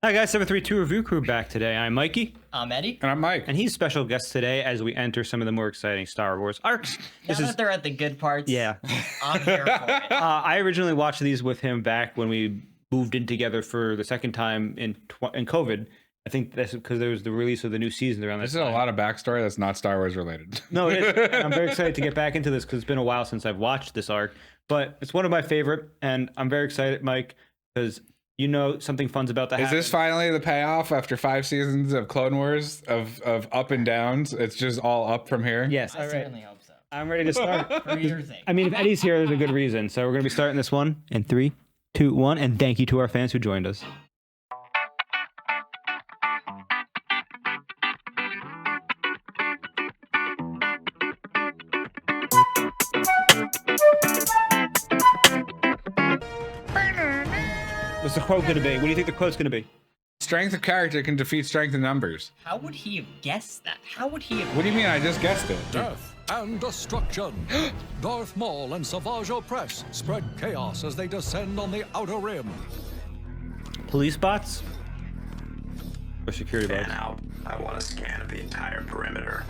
Hi guys, 732 Review Crew back today. I'm Mikey. I'm Eddie. And I'm Mike. And he's special guest today as we enter some of the more exciting Star Wars arcs. Now that they're at the good parts, Yeah. I'm here for it. I originally watched these with him back when we moved in together for the second time in COVID. I think that's because there was the release of the new season around This that is time. a lot of backstory that's not Star Wars related. No, it is. I'm very excited to get back into this because it's been a while since I've watched this arc. But it's one of my favorite, and I'm very excited, Mike, because you know something fun's about to happen. Is this finally the payoff after 5 seasons of Clone Wars of up and downs? It's just all up from here? Yes. I certainly hope so. I'm ready to start. For your thing. I mean, if Eddie's here, there's a good reason. So we're going to be starting this one in 3, 2, 1, and thank you to our fans who joined us. What's the quote going to be? What do you think the quote's going to be? Strength of character can defeat strength in numbers. How would he have guessed that? How would he have? What do you mean? I just guessed it. Death and destruction. Darth Maul and Savage Opress spread chaos as they descend on the Outer Rim. Police bots? Or security Fan bots? out. I want a scan of the entire perimeter.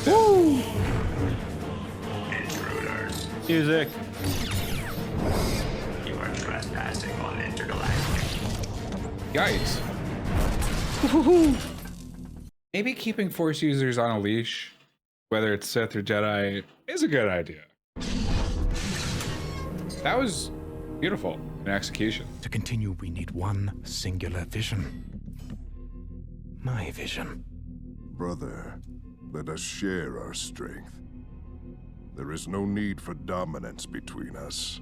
Woo! Intruders. Music. You are trespassing on intergalactic. Yikes. Maybe keeping Force users on a leash, whether it's Sith or Jedi, is a good idea. That was beautiful in execution. To continue, we need one singular vision. My vision. Brother, let us share our strength. There is no need for dominance between us.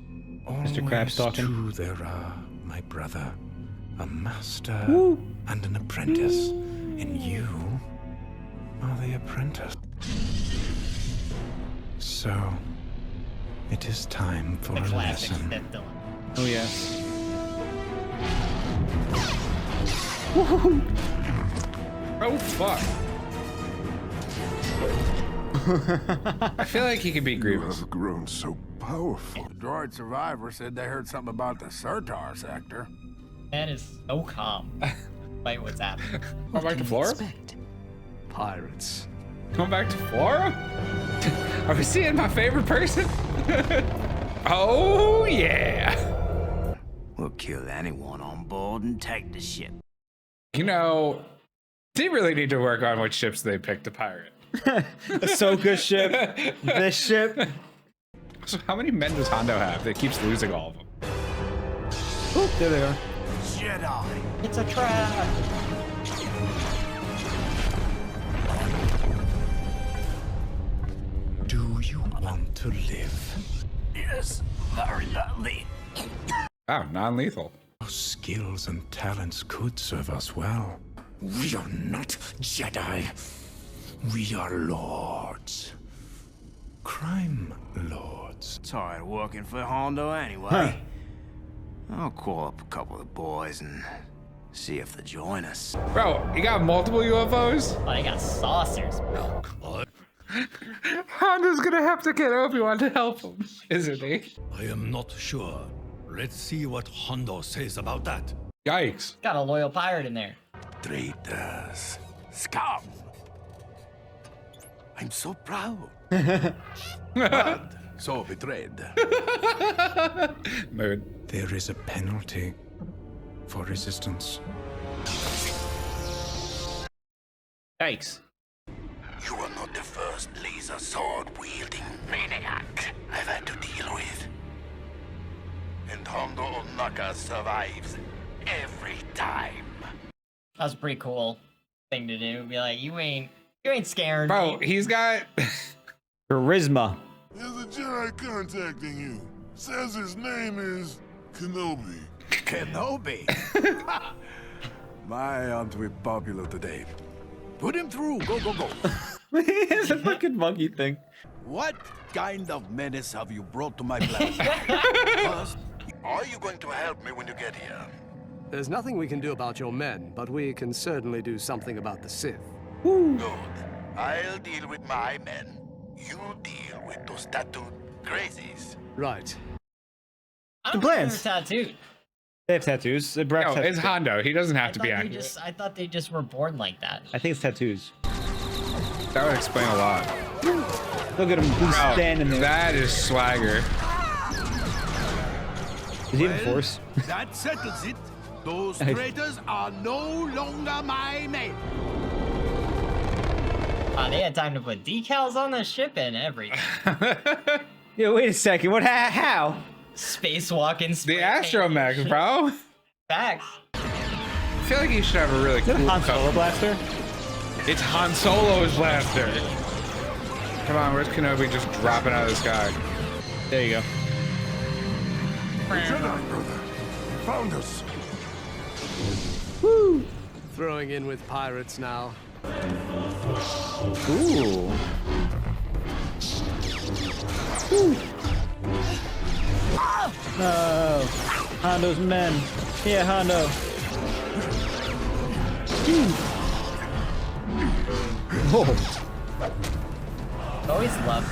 Mr. Krabs talking. Two there are, my brother. A master and an apprentice. And you are the apprentice. So, it is time for The a classic lesson. Sith villain. Oh, yes. Oh, fuck. I feel like he could be You Grievous. have grown so powerful. Droid survivor said they heard something about the Surtar sector. Man is so calm by what's happening. Come back to Flora? Pirates. Come back to Flora? Are we seeing my favorite person? Oh, yeah. We'll kill anyone on board and take the ship. You know, they really need to work on which ships they pick to pirate. Ahsoka ship. This ship. So how many men does Hondo have that keeps losing all of them? Oh, there they are. Jedi. It's a trap. Do you want to live? Yes, very lovely. Wow, non-lethal. Our skills and talents could serve us well. We are not Jedi. We are lords. Crime lords. Tired of working for Hondo anyway. I'll call up a couple of the boys and see if they join us. Bro, you got multiple UFOs? Oh, they got saucers, bro. Hondo's gonna have to get Obi-Wan to help him, isn't he? I am not sure. Let's see what Hondo says about that. Yikes. Got a loyal pirate in there. Traitors. Scum. I'm so proud. But so betrayed. Mood. There is a penalty for resistance. Yikes. You are not the first laser sword-wielding maniac I've had to deal with. And Hondo Ohnaka survives every time. That was a pretty cool thing to do. Be like, you ain't scared. Bro, me. he's got... Charisma. There's a Jedi contacting you. Says his name is Kenobi. Kenobi. My, aren't we popular today? Put him through. Go, go, go. It's a fucking monkey thing. What kind of menace have you brought to my planet? First, are you going to help me when you get here? There's nothing we can do about your men, but we can certainly do something about the Sith. Good. I'll deal with my men. You deal with those tattooed crazies. Right. I don't The think plans. they're tattooed. They have tattoos. No, it's Hondo. He doesn't have to be accurate. I thought they just were born like that. I think it's tattoos. That would explain a lot. Look at him. He's standing there. That is swagger. Is he even force? That settles it. Those traitors are no longer my men. They had time to put decals on the ship and everything. Yeah, wait a second. What? How? Spacewalking. The Astromech, bro. Facts. I feel like he should have a really cool Han Solo blaster? It's Han Solo's blaster. Come on, where's Kenobi just dropping out of the sky? There you go. Jedi brother, found us. Woo! Throwing in with pirates now. Ooh. No. Hondo's men. Yeah, Hondo. Oh. I always loved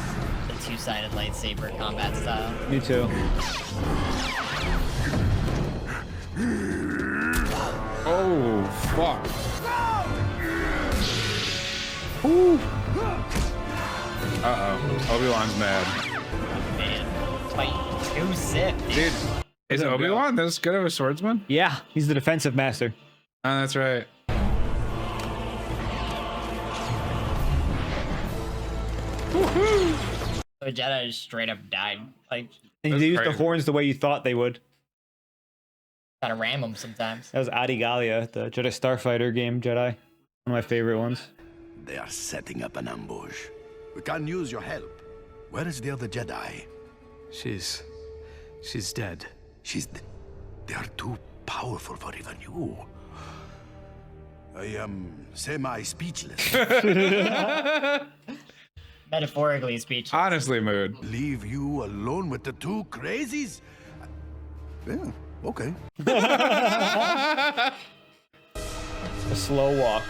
the two-sided lightsaber combat style. Me too. Oh, fuck. Ooh. Uh-oh. Obi-Wan's mad. Man, fight too sick, dude. Dude, is Obi-Wan this good of a swordsman? Yeah, he's the defensive master. Oh, that's right. So Jedi just straight up died. Like, And That's they used the crazy. horns the way you thought they would. gotta ram them sometimes. That was Adi Gallia, the Jedi Starfighter game Jedi. One of my favorite ones. They are setting up an ambush. We can use your help. Where is the other Jedi? She's dead. They are too powerful for even you. I am semi-speechless. Metaphorically speechless. Honestly, mood. Leave you alone with the two crazies? Yeah, okay. A slow walk.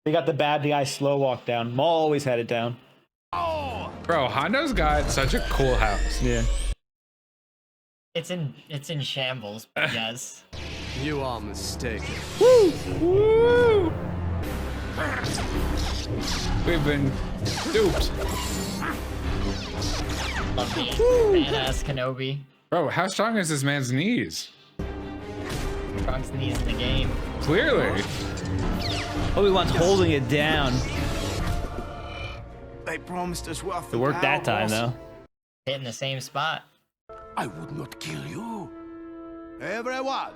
They got the bad guy slow walk down. Maul always had it down. Bro, Hondo's got such a cool house. Yeah. It's in shambles, but yes. You are mistaken. Woo! We've been duped. Love the badass Kenobi. Bro, how strong is this man's knees? Strongest knees in the game. Clearly. Obi-Wan's holding it down. They promised us worth. It worked that time, though. Hitting the same spot. I would not kill you. Everyone,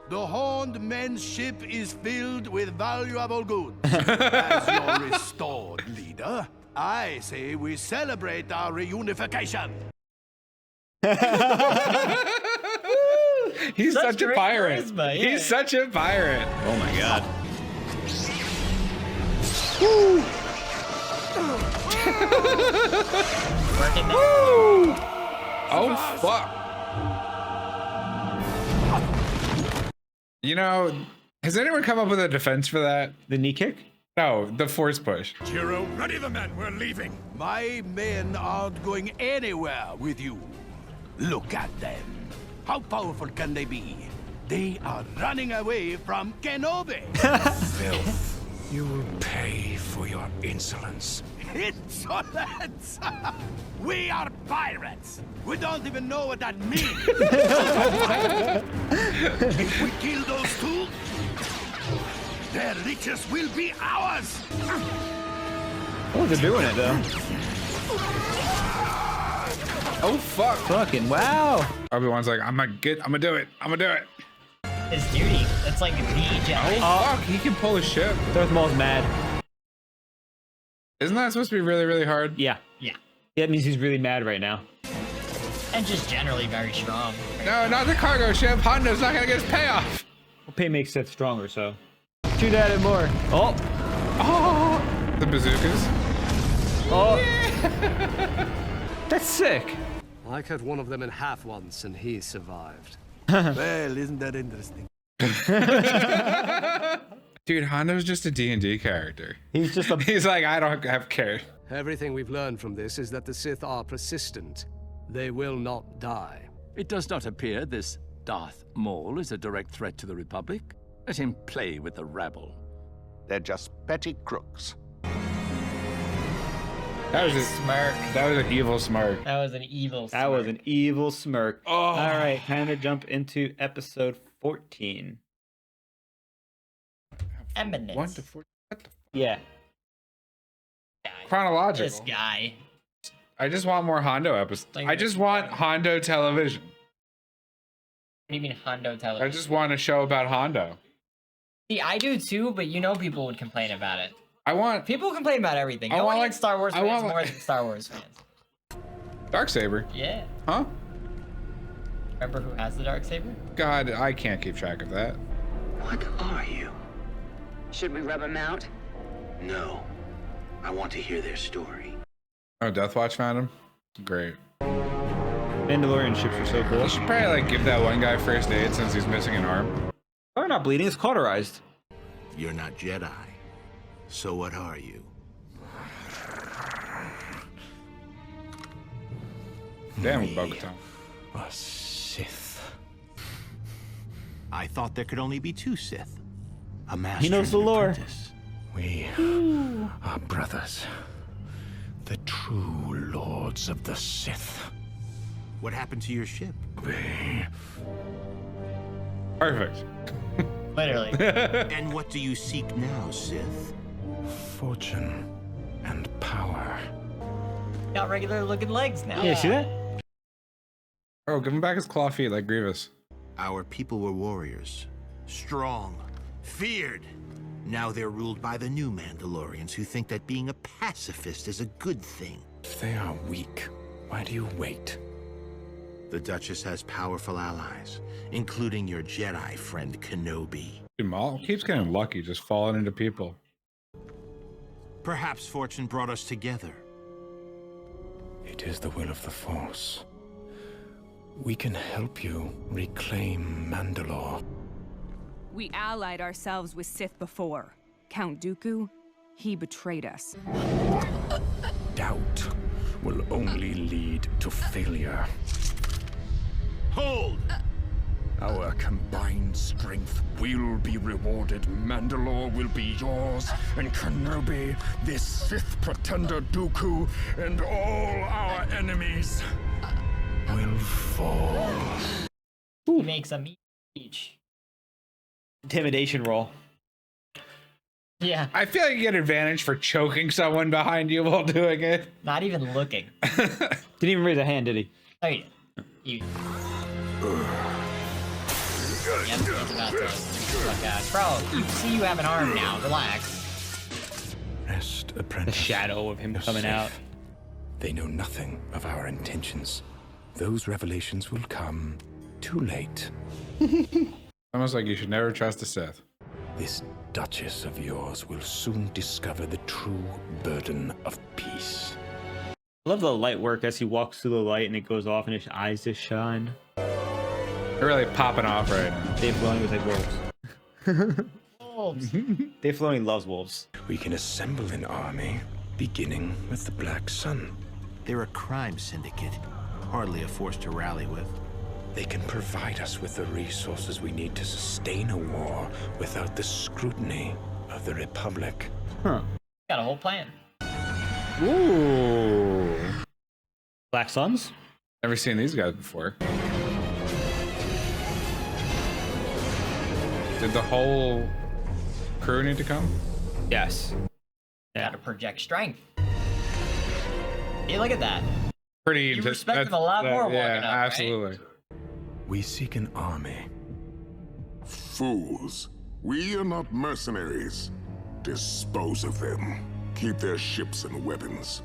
the Horned Men's ship is filled with valuable goods. As your restored leader, I say we celebrate our reunification. He's such a great pirate. charisma, yeah. He's such a pirate. Oh my god. Working the Oh, fuck. You know, has anyone come up with a defense for that? The knee kick? No, the force push. Jiro, ready the men. We're leaving. My men aren't going anywhere with you. Look at them. How powerful can they be? They are running away from Kenobi. Filth. You will pay for your insolence. Insolence! We are pirates. We don't even know what that means. If we kill those two, their riches will be ours. Oh, they're doing it, though. Oh, fuck. Fucking wow. Obi-Wan's like, I'm gonna do it. I'm gonna do it. his duty. That's like the Jedi. Oh, fuck, he can pull a ship. Darth Maul's mad. Isn't that supposed to be really, really hard? Yeah. Yeah. That means he's really mad right now. And just generally very strong. No, not the cargo ship. Hondo's not gonna get his payoff. Well, pay makes Sith stronger, so. Shoot at it more. Oh! Oh! The bazookas. Oh! That's sick. I cut one of them in half once, and he survived. Well, isn't that interesting? Dude, Hondo's just a D&D character. He's just a. He's like, I don't have care. Everything we've learned from this is that the Sith are persistent. They will not die. It does not appear this Darth Maul is a direct threat to the Republic, let him play with the rabble. They're just petty crooks. That was Smirk. That was an evil smirk. That was an evil That was an evil smirk. Oh. All right, time to jump into episode 14. Eminence. 1 to 4. Yeah. Chronological. This guy. I just want more Hondo episodes. I just want Hondo television. What do you mean Hondo television? I just want a show about Hondo. See, I do too, but you know people would complain about it. I want People complain about everything. I No want, one like- hates Star Wars I fans want, more like- than Star Wars fans. Darksaber. Yeah. Huh? Remember who has the Darksaber? God, I can't keep track of that. What are you? Should we rub him out? No. I want to hear their story. Oh, Deathwatch found him? Great. Mandalorian ships are so cool. You should probably like give that one guy first aid since he's missing an arm. Or not bleeding, it's cauterized. You're not Jedi. So what are you? Damn, Bo-Katan. A Sith. I thought there could only be 2 Sith. A master He knows and the an lore. apprentice. We are brothers. The true lords of the Sith. What happened to your ship? We Perfect. Literally. And what do you seek now, Sith? fortune and power. Got regular looking legs now. Yeah, see that? Oh, give him back his claw feet like Grievous. Our people were warriors. Strong. Feared. Now they're ruled by the new Mandalorians who think that being a pacifist is a good thing. If they are weak, why do you wait? The Duchess has powerful allies, including your Jedi friend Kenobi. Dude, Maul keeps getting lucky just falling into people. Perhaps fortune brought us together. It is the will of the Force. We can help you reclaim Mandalore. We allied ourselves with Sith before. Count Dooku, he betrayed us. Doubt will only lead to failure. Hold! Our combined strength will be rewarded. Mandalore will be yours, and Kenobi, this Sith pretender Dooku, and all our enemies will fall. He makes a meat each. Intimidation roll. Yeah. I feel like you get advantage for choking someone behind you while doing it. Not even looking. Didn't even raise a hand, did he? Oh, yeah. You. Yep, he's about to fuck out. Bro, you see you have an arm now. Relax. Rest, The apprentice. shadow of him You're coming safe. out. They know nothing of our intentions. Those revelations will come too late. Almost like you should never trust a Sith. This Duchess of yours will soon discover the true burden of peace. I love the light work as he walks through the light and it goes off and his eyes just shine. They're really popping off right now. Dave Filoni was like wolves. Wolves. Dave Filoni loves wolves. We can assemble an army, beginning with the Black Sun. They're a crime syndicate. Hardly a force to rally with. They can provide us with the resources we need to sustain a war without the scrutiny of the Republic. Huh. Got a whole plan. Ooh. Black Suns? Never seen these guys before. Did the whole crew need to come? Yes. Gotta project strength. Hey, look at that. Pretty You respect him a lot more walking yeah, up, right? absolutely. We seek an army. Fools. We are not mercenaries. Dispose of them. Keep their ships and weapons.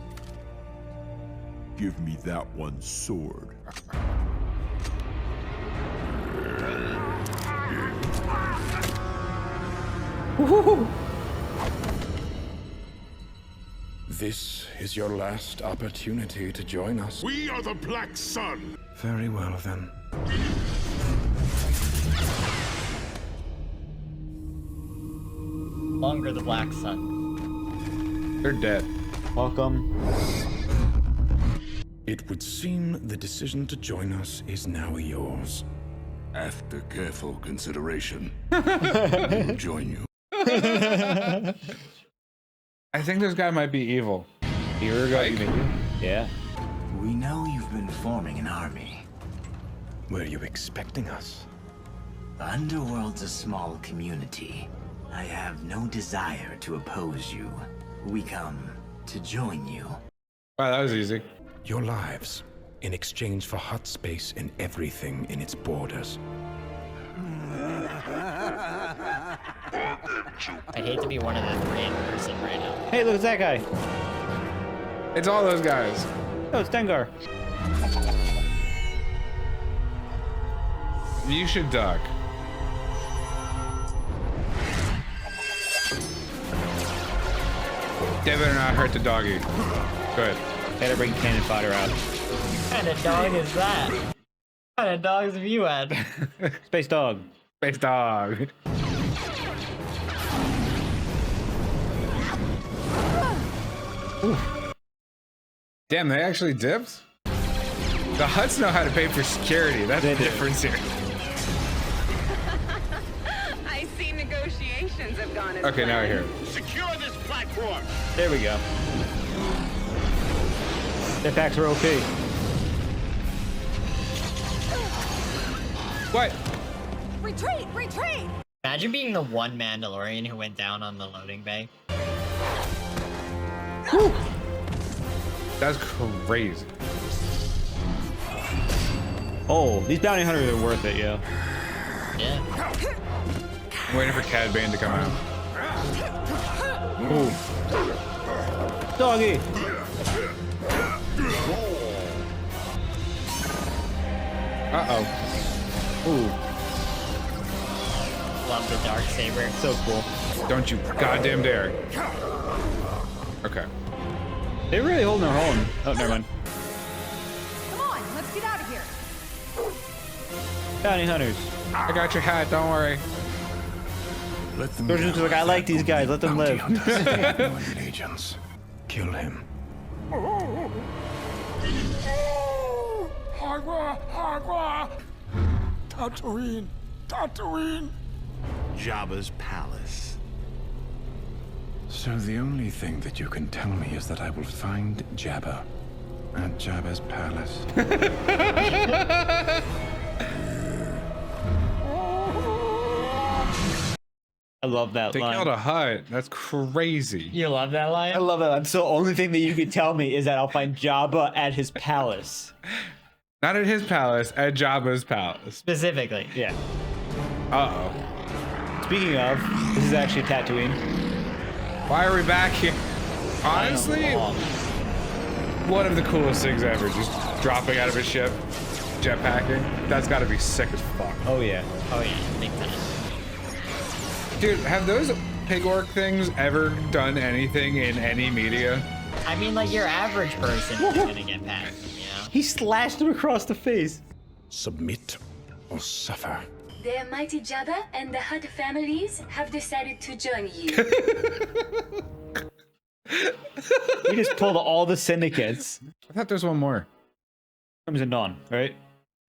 Give me that one sword. This is your last opportunity to join us. We are the Black Sun. Very well, then. Longer the Black Sun. They're dead. Welcome. It would seem the decision to join us is now yours. After careful consideration, I will join you. I think this guy might be evil. Here we go. Yeah. We know you've been forming an army. Were you expecting us? The Underworld's a small community. I have no desire to oppose you. We come to join you. Wow, that was easy. Your lives, in exchange for hot space and everything in its borders. I'd hate to be one of the three in person right now. Hey, look at that guy. It's all those guys. Oh, it's Dengar. You should duck. They better not hurt the doggy. Good. Gotta bring cannon fodder out. What kind of dog is that? What kind of dogs have you had? Space dog. Space dog. Damn, they actually dipped? The Huts know how to pay for security. That's the difference here. I see negotiations have gone as Okay, now I hear it. Secure this platform. There we go. Their packs are OP. What? Retreat! Retreat! Imagine being the one Mandalorian who went down on the loading bay. Whew. That's crazy. Oh, these bounty hunters are worth it, yo. Yeah. I'm waiting for Cad Bane to come out. Ooh. Doggy. Uh-oh. Ooh. Love the dark saber. So cool. Don't you goddamn dare. Okay. They're really holding their own. Oh, never mind. Come on, let's get out of here. Bounty hunters. I got your hat, don't worry. Let them Georgian's like, I like these guys, let them live. Agents. Kill him. Tatooine. Tatooine. Jabba's palace. So the only thing that you can tell me is that I will find Jabba at Jabba's palace. I love that They line. killed a Hut. That's crazy. You love that line? I love that line. So the only thing that you can tell me is that I'll find Jabba at his palace. Not at his palace, at Jabba's palace. Specifically. Yeah. Uh-oh. Speaking of, this is actually Tatooine. Why are we back here? Honestly, one of the coolest things ever. Just dropping out of a ship, jetpacking. That's got to be sick as fuck. Oh yeah. Oh yeah, big time. Dude, have those pig orc things ever done anything in any media? I mean, like your average person is gonna get past them, you know? He slashed him across the face. Submit or suffer. The mighty Jabba and the Hutt families have decided to join you. He just pulled all the syndicates. I thought there's one more. Comes in Dawn, right?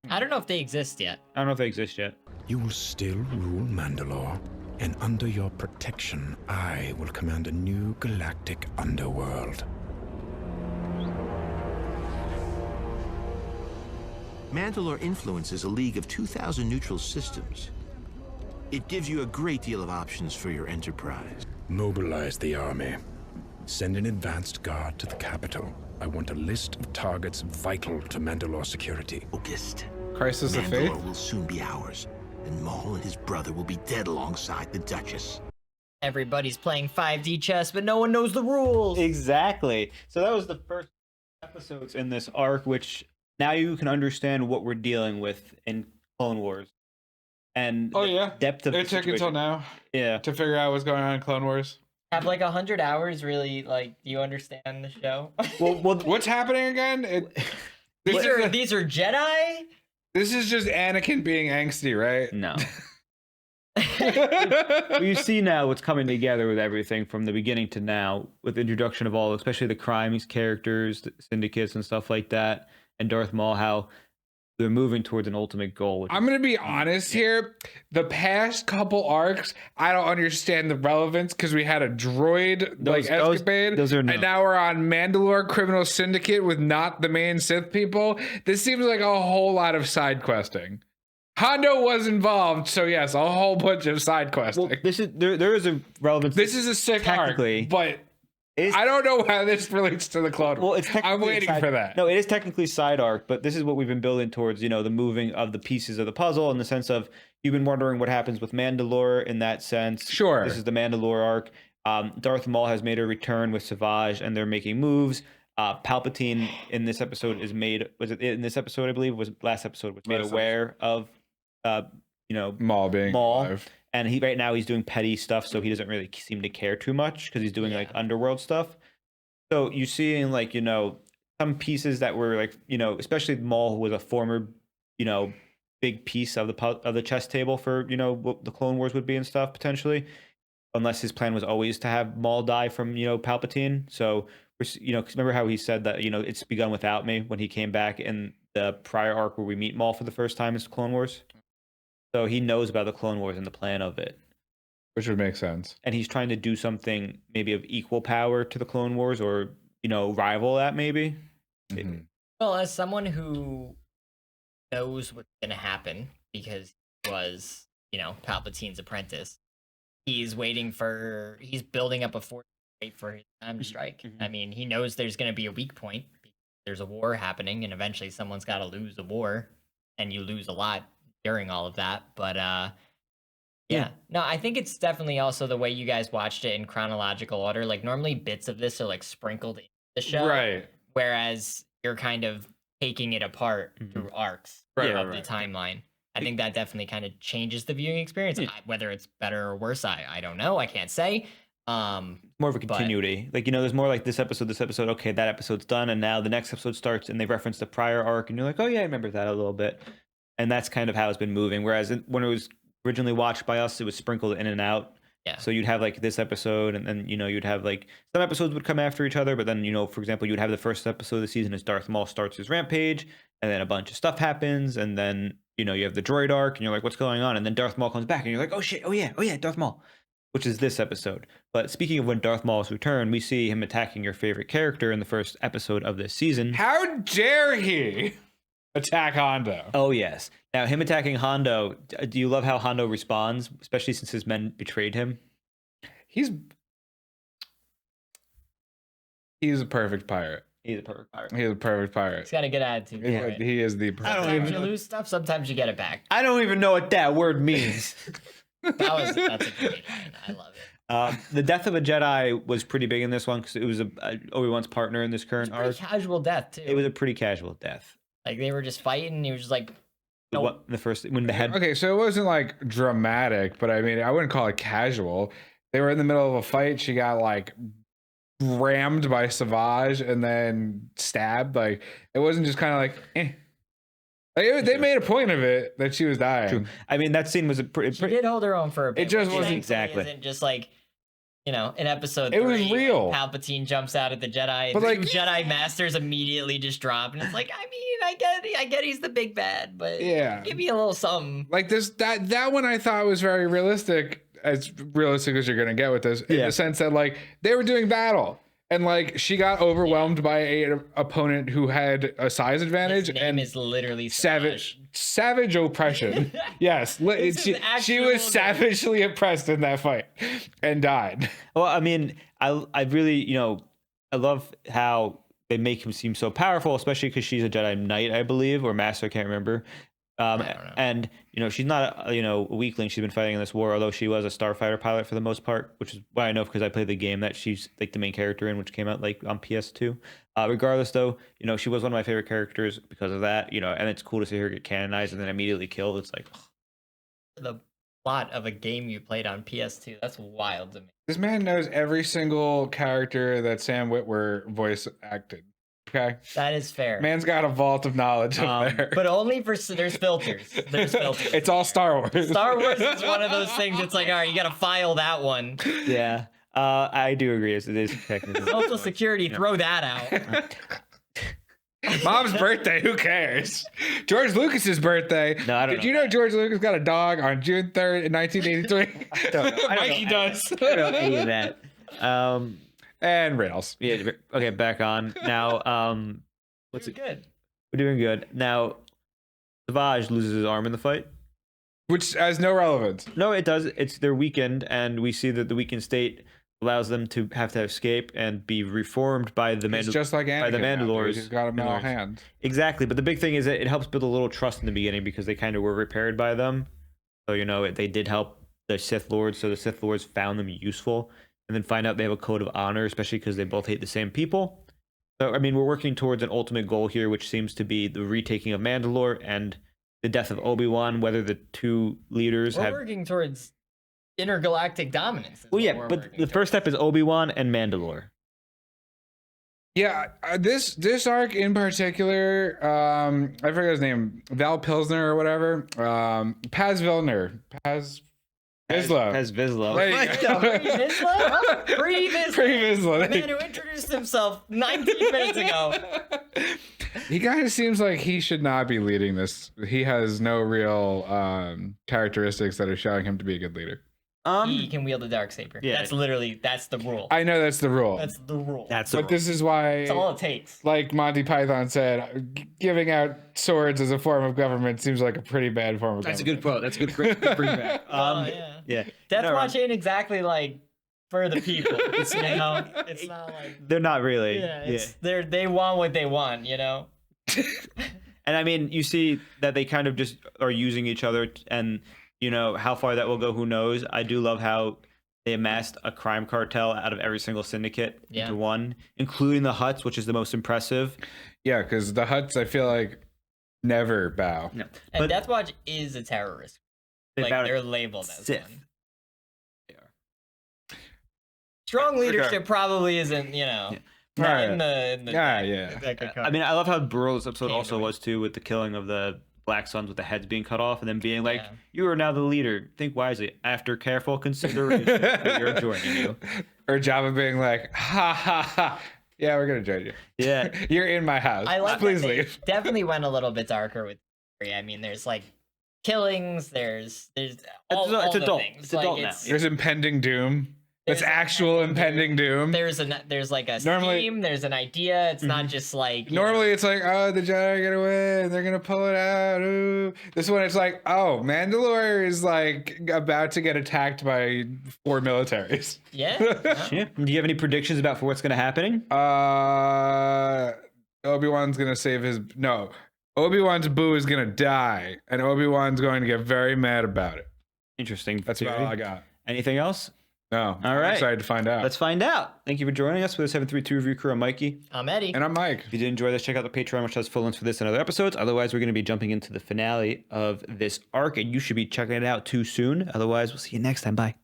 I don't know if they exist yet. I don't know if they exist yet. You will still rule Mandalore, and under your protection, I will command a new galactic underworld. Mandalore influences a league of 2,000 neutral systems. It gives you a great deal of options for your enterprise. Mobilize the army. Send an advanced guard to the capital. I want a list of targets vital to Mandalore security. Focused. Crisis of Faith? Mandalore will soon be ours, and Maul and his brother will be dead alongside the Duchess. Everybody's playing 5D chess, but no one knows the rules. Exactly. So that was the first episodes in this arc, which now you can understand what we're dealing with in Clone Wars. And depth of it took until now to figure out what's going on in Clone Wars. Have like 100 hours really, like, do you understand the show? Well, what's happening again? These are Jedi? This is just Anakin being angsty, right? No. You see now what's coming together with everything from the beginning to now, with the introduction of all, especially the crimes characters, the syndicates and stuff like that, and Darth Maul, how they're moving towards an ultimate goal. I'm gonna be honest here. The past couple arcs, I don't understand the relevance because we had a droid escapade, and now we're on Mandalore Criminal Syndicate with not the main Sith people. This seems like a whole lot of side questing. Hondo was involved, so yes, a whole bunch of side questing. Well, this is there is a relevance. This is a sick arc, but I don't know how this relates to the Clone Wars. Well, I'm waiting for that. No, it is technically side arc, but this is what we've been building towards. You know, the moving of the pieces of the puzzle in the sense of you've been wondering what happens with Mandalore in that sense. Sure. This is the Mandalore arc. Darth Maul has made a return with Savage, and they're making moves. Palpatine in this episode is made. Was it in this episode? I believe was last episode was made aware of. Maul being alive. And right now he's doing petty stuff, so he doesn't really seem to care too much because he's doing like underworld stuff. So you see in like, you know, some pieces that were like, you know, especially Maul, who was a former, you know, big piece of the chess table for, you know, what the Clone Wars would be and stuff potentially, unless his plan was always to have Maul die from, you know, Palpatine. So, you know, 'cause remember how he said that, you know, it's begun without me when he came back in the prior arc where we meet Maul for the first time as Clone Wars. So he knows about the Clone Wars and the plan of it. Which would make sense. And he's trying to do something maybe of equal power to the Clone Wars or, you know, rival that maybe. Mm-hmm. Well, as someone who knows what's going to happen because he was, you know, Palpatine's apprentice, he's building up a force to wait for his time to strike. I mean, he knows there's going to be a weak point. There's a war happening and eventually someone's got to lose a war and you lose a lot during all of that, but no, I think it's definitely also the way you guys watched it in chronological order. Like normally bits of this are like sprinkled in the show, right? Whereas you're kind of taking it apart through arcs of the timeline. I think that definitely kind of changes the viewing experience. Whether it's better or worse, I don't know. I can't say. More of a continuity, like, you know, there's more like this episode, okay, that episode's done, and now the next episode starts, and they reference the prior arc, and you're like, oh yeah, I remember that a little bit. And that's kind of how it's been moving. Whereas when it was originally watched by us, it was sprinkled in and out. Yeah. So you'd have like this episode, and then, you know, you'd have like some episodes would come after each other. But then, you know, for example, you'd have the first episode of the season as Darth Maul starts his rampage, and then a bunch of stuff happens, and then, you know, you have the droid arc, and you're like, what's going on? And then Darth Maul comes back, and you're like, oh shit, oh yeah, Darth Maul, which is this episode. But speaking of when Darth Maul's return, we see him attacking your favorite character in the first episode of this season. How dare he attack Hondo? Oh yes. Now him attacking Hondo. Do you love how Hondo responds, especially since his men betrayed him? He's a perfect pirate. He's a perfect pirate. He's a perfect pirate. He's got a good attitude. He is the. Sometimes you lose stuff. Sometimes you get it back. I don't even know what that word means. That's a great line. I love it. The death of a Jedi was pretty big in this one because it was Obi-Wan's partner in this current arc. Casual death too. It was a pretty casual death. Like they were just fighting, and he was just like, nope. What, the first when the head. Okay, so it wasn't like dramatic, but I mean, I wouldn't call it casual. They were in the middle of a fight. She got like rammed by Savage and then stabbed. Like it wasn't just kind of like, eh. Like they made a point of it that she was dying. True. I mean, that scene was a pretty. She did hold her own for a bit. It just wasn't exactly. Isn't just like, you know, in episode 3, it was real. Palpatine jumps out at the Jedi, but and like, Jedi Masters immediately just drop, and it's like, I mean, I get he's the big bad, but yeah, give me a little something. Like that one I thought was very realistic, as realistic as you're gonna get with this, in the sense that like they were doing battle. And like she got overwhelmed by an opponent who had a size advantage. His name is literally savage oppression. Yes, she was savagely oppressed in that fight and died. Well, I mean, I really, you know, I love how they make him seem so powerful, especially because she's a Jedi Knight, I believe, or Master, I can't remember. And you know, she's not a weakling. She's been fighting in this war, although she was a starfighter pilot for the most part, which is why I know, because I played the game that she's like the main character in, which came out like on PS2. Regardless, though, you know, she was one of my favorite characters because of that. You know, and it's cool to see her get canonized and then immediately killed. It's like the plot of a game you played on PS2. That's wild to me. This man knows every single character that Sam Witwer voice acted. Okay, that is fair. Man's got a vault of knowledge up there, but only for there's filters. There's filters. It's all Star Wars. Star Wars is one of those things. It's like, all right, you got to file that one. Yeah, I do agree. It is technically social security. Throw that out. Mom's birthday, who cares? George Lucas's birthday. No, I don't Did know you know George Lucas got a dog on June 3rd, 1983? I don't know. Mikey does. I don't know any of that. And rails. Yeah. Okay, back on now. What's it? Good. We're doing good now. Savage loses his arm in the fight, which has no relevance. No, it does. It's their weakened, and we see that the weakened state allows them to escape and be reformed by the just like by the Mandalores. He's got a metal hand. Exactly, but the big thing is that it helps build a little trust in the beginning because they kind of were repaired by them. So they did help the Sith Lords. So the Sith Lords found them useful, and then find out they have a code of honor, especially because they both hate the same people. So I mean, we're working towards an ultimate goal here, which seems to be the retaking of Mandalore and the death of Obi-Wan. Whether the two leaders we're working towards intergalactic dominance. Well, yeah, but the first step is Obi-Wan and Mandalore. Yeah, this arc in particular, I forget his name, Val Pilsner or whatever, Paz Vizsla. Paz Vizsla. Pre-Vizsla. The man who introduced himself 19 minutes ago. He kind of seems like he should not be leading this. He has no real characteristics that are showing him to be a good leader. He can wield a darksaber. Yeah. That's the rule. I know that's the rule. That's the rule. But this is why. That's all it takes. Like Monty Python said, giving out swords as a form of government seems like a pretty bad form of government. That's a good quote. That's a good bring back. Yeah. Death Watch ain't exactly like for the people. It's it's not like they're not really. Yeah, they want what they want, And I mean, you see that they kind of just are using each other, and how far that will go, who knows? I do love how they amassed a crime cartel out of every single syndicate into one, including the Hutts, which is the most impressive. Yeah, because the Hutts, I feel like, never bow. No. And Death Watch is a terrorist. They're labeled as Sith. one. They are. Strong leadership probably isn't, not in the I mean, I love how brutal this episode also was too, with the killing of the Black Suns with the heads being cut off, and then being like, "You are now the leader. Think wisely. After careful consideration, we're joining you." Or Jabba being like, "Ha ha ha! Yeah, we're gonna join you. Yeah, you're in my house. I like Please that they leave." definitely went a little bit darker with. I mean, there's like killings. There's all it's the adult. things. It's adult now. There's impending doom. That's actual impending doom. There's like a scheme. There's an idea. It's not just like normally it's like, oh, the Jedi get away, they're gonna pull it out. Ooh. This one it's like, oh, Mandalore is like about to get attacked by 4 militaries. Yeah. Yeah. Do you have any predictions about for what's gonna happen? Obi-Wan's gonna save his Obi-Wan's boo is gonna die, and Obi-Wan's going to get very mad about it. Interesting. That's about all I got. Anything else? No. All right. I'm excited to find out. Let's find out. Thank you for joining us for the 732 Review Crew. I'm Mikey. I'm Eddie. And I'm Mike. If you did enjoy this, check out the Patreon, which has full links for this and other episodes. Otherwise, we're going to be jumping into the finale of this arc, and you should be checking it out too soon. Otherwise, we'll see you next time. Bye.